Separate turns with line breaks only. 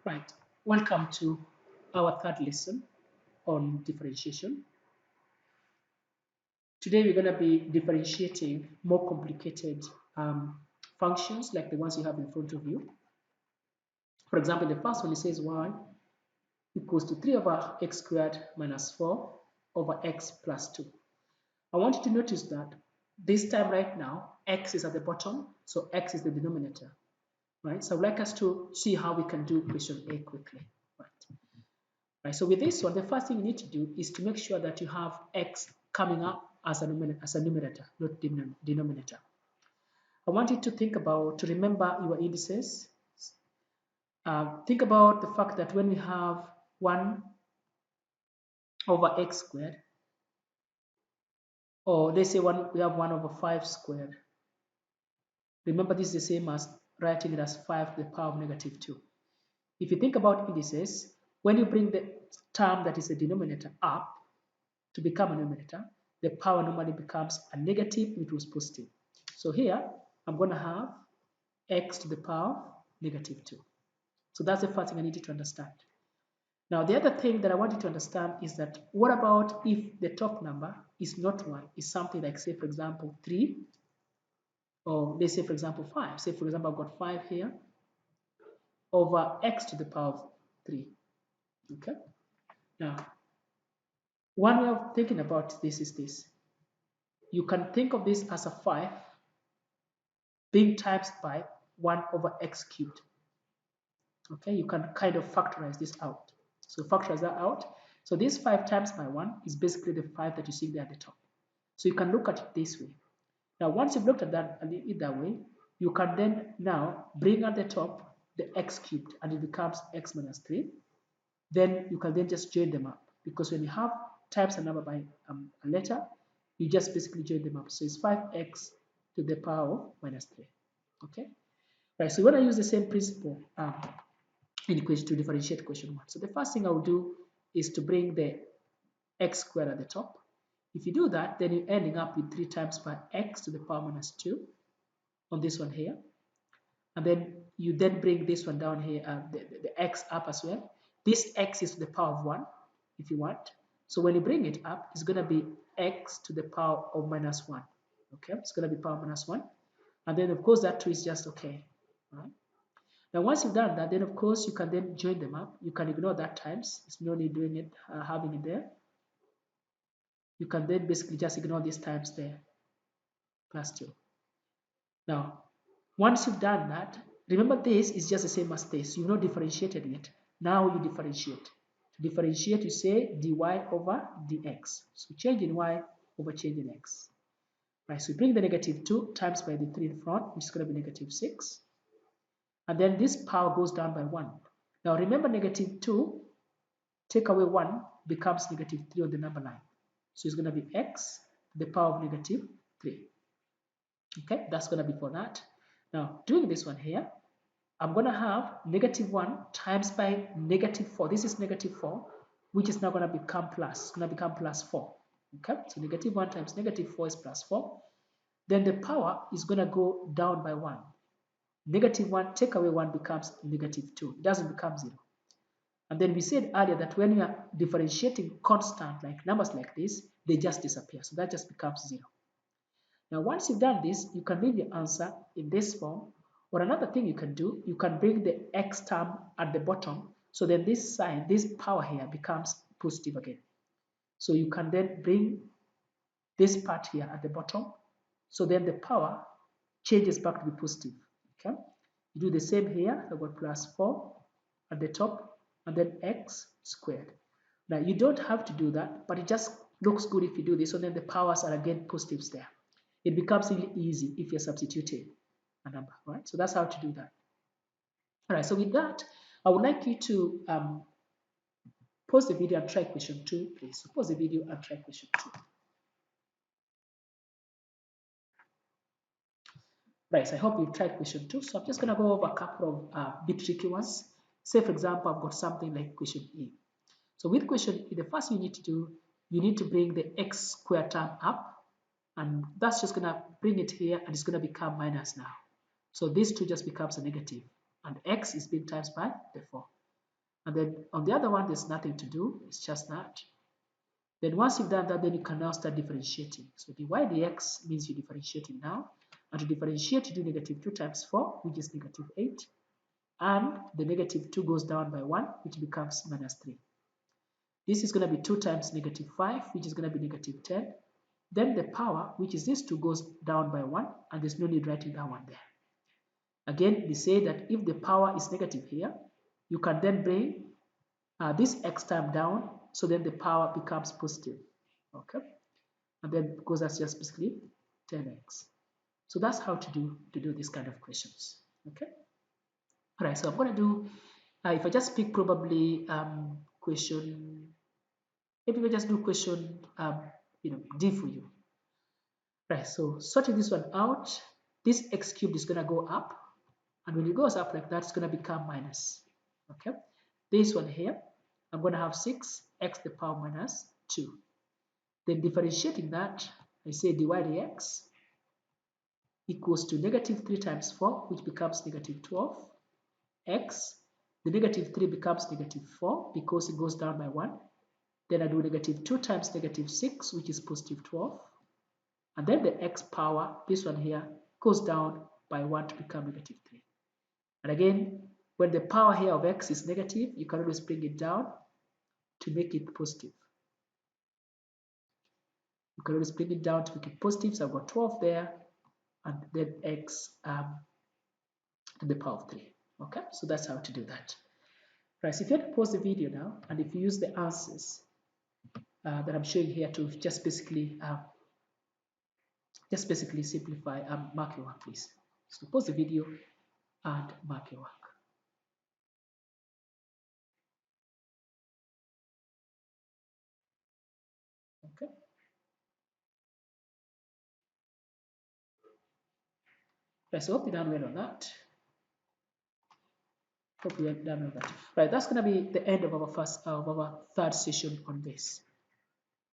Right. Welcome to our third lesson on differentiation. Today we're going to be differentiating more complicated functions like the ones you have in front of you. For example, the first one it says y equals to 3 over x squared minus 4 over x plus 2. I want you to notice that this time right now, x is at the bottom, so x is the denominator. Right? So I'd like us to see how we can do question A quickly. Right, so with this one, the first thing you need to do is to make sure that you have x coming up as a numerator, not denominator. I want you to think about, to remember your indices. Think about the fact that when we have 1 over x squared, or let's say we have 1 over 5 squared. Remember, this is the same as writing it as 5 to the power of negative 2. If you think about indices, when you bring the term that is a denominator up to become a numerator, the power normally becomes a negative if it was positive. So here, I'm going to have x to the power negative 2. So that's the first thing I need you to understand. Now, the other thing that I want you to understand is that what about if the top number is not 1, is something like, say, for example, 3, or let's say, for example, 5. Say, for example, I've got 5 here over x to the power of 3. Okay? Now, one way of thinking about this is this. You can think of this as a 5 being times by 1 over x cubed. Okay, you can kind of factorize this out. So factorize that out. So this 5 times by 1 is basically the 5 that you see there at the top. So you can look at it this way. Now, once you've looked at that and it that way, you can then now bring at the top the x cubed and it becomes x minus 3. Then you can then just join them up, because when you have times a number by a letter, you just basically join them up. So it's 5x to the power of minus 3. Okay? Right, so when I use the same principle in equation to differentiate question 1. So the first thing I will do is to bring the x squared at the top. If you do that, then you're ending up with 3 times by x to the power minus 2 on this one here. And then you then bring this one down here, the x up as well. This x is to the power of 1 if you want. So when you bring it up, it's going to be x to the power of minus 1. Okay, it's going to be power minus 1. And then, of course, that 2 is just okay. All right? Now, once you've done that, then, of course, you can then join them up. You can ignore that times. It's no need doing it, having it there. You can then basically just ignore these times there, plus 2. Now, once you've done that, remember this is just the same as this. You've not differentiated yet. Now you differentiate. To differentiate, you say dy over dx. So change in y over change in x. Right, so you bring the negative 2 times by the 3 in front, which is going to be negative 6. And then this power goes down by 1. Now remember, negative 2, take away 1, becomes negative 3 on the number line. So it's going to be x to the power of negative 3. Okay, that's going to be for that. Now, doing this one here, I'm going to have negative 1 times by negative 4. This is negative 4, which is now going to become plus. It's going to become plus 4. Okay, so negative 1 times negative 4 is plus 4. Then the power is going to go down by 1. Negative 1, take away 1 becomes negative 2. It doesn't become 0. And then we said earlier that when you are differentiating constant, like numbers like this, they just disappear. So that just becomes 0. Now, once you've done this, you can leave your answer in this form. Or another thing you can do, you can bring the x term at the bottom. So then this sign, this power here becomes positive again. So you can then bring this part here at the bottom. So then the power changes back to be positive. Okay? You do the same here. I've got plus 4 at the top and then x squared. Now, you don't have to do that, but it just looks good if you do this. So then the powers are again positives there. It becomes really easy if you're substituting a number, right? So that's how to do that. All right, so with that, I would like you to pause the video and try question 2, please. So pause the video and try question 2. Right, so I hope you've tried question 2. So I'm just going to go over a couple of bit tricky ones. Say, for example, I've got something like question E. So with question E, the first thing you need to do, you need to bring the x squared term up. And that's just going to bring it here, and it's going to become minus now. So this 2 just becomes a negative, and x is being times by the 4. And then on the other one, there's nothing to do. It's just that. Then once you've done that, then you can now start differentiating. So dy dx means you're differentiating now. And to differentiate, you do negative 2 times 4, which is negative 8. And the negative 2 goes down by 1, which becomes minus 3. This is going to be 2 times negative 5, which is going to be negative 10. Then the power, which is this 2, goes down by 1, and there's no need writing that one there. Again, we say that if the power is negative here, you can then bring this x term down, so then the power becomes positive. Okay? And then because that's just basically 10x. So that's how to do this kind of questions. Okay? All right, so I'm going to do, if I just pick probably question, maybe we just do question D for you. Right, so sorting this one out, this x cubed is going to go up, and when it goes up like that, it's going to become minus. Okay, this one here, I'm going to have 6x to the power minus 2. Then differentiating that, I say dy dx equals to negative 3 times 4, which becomes negative 12. X, the negative 3 becomes negative 4 because it goes down by 1. Then I do negative 2 times negative 6, which is positive 12. And then the x power, this one here, goes down by 1 to become negative 3. And again, when the power here of x is negative, you can always bring it down to make it positive. You can always bring it down to make it positive. So I've got 12 there, and then x to the power of 3. Okay, so that's how to do that. Right, so if you had to pause the video now, and if you use the answers that I'm showing here to just basically simplify, mark your work, please. So pause the video and mark your work. Okay. Right, so hope you're done well on that. Hope you're done with that. Right, that's going to be the end of our third session on this.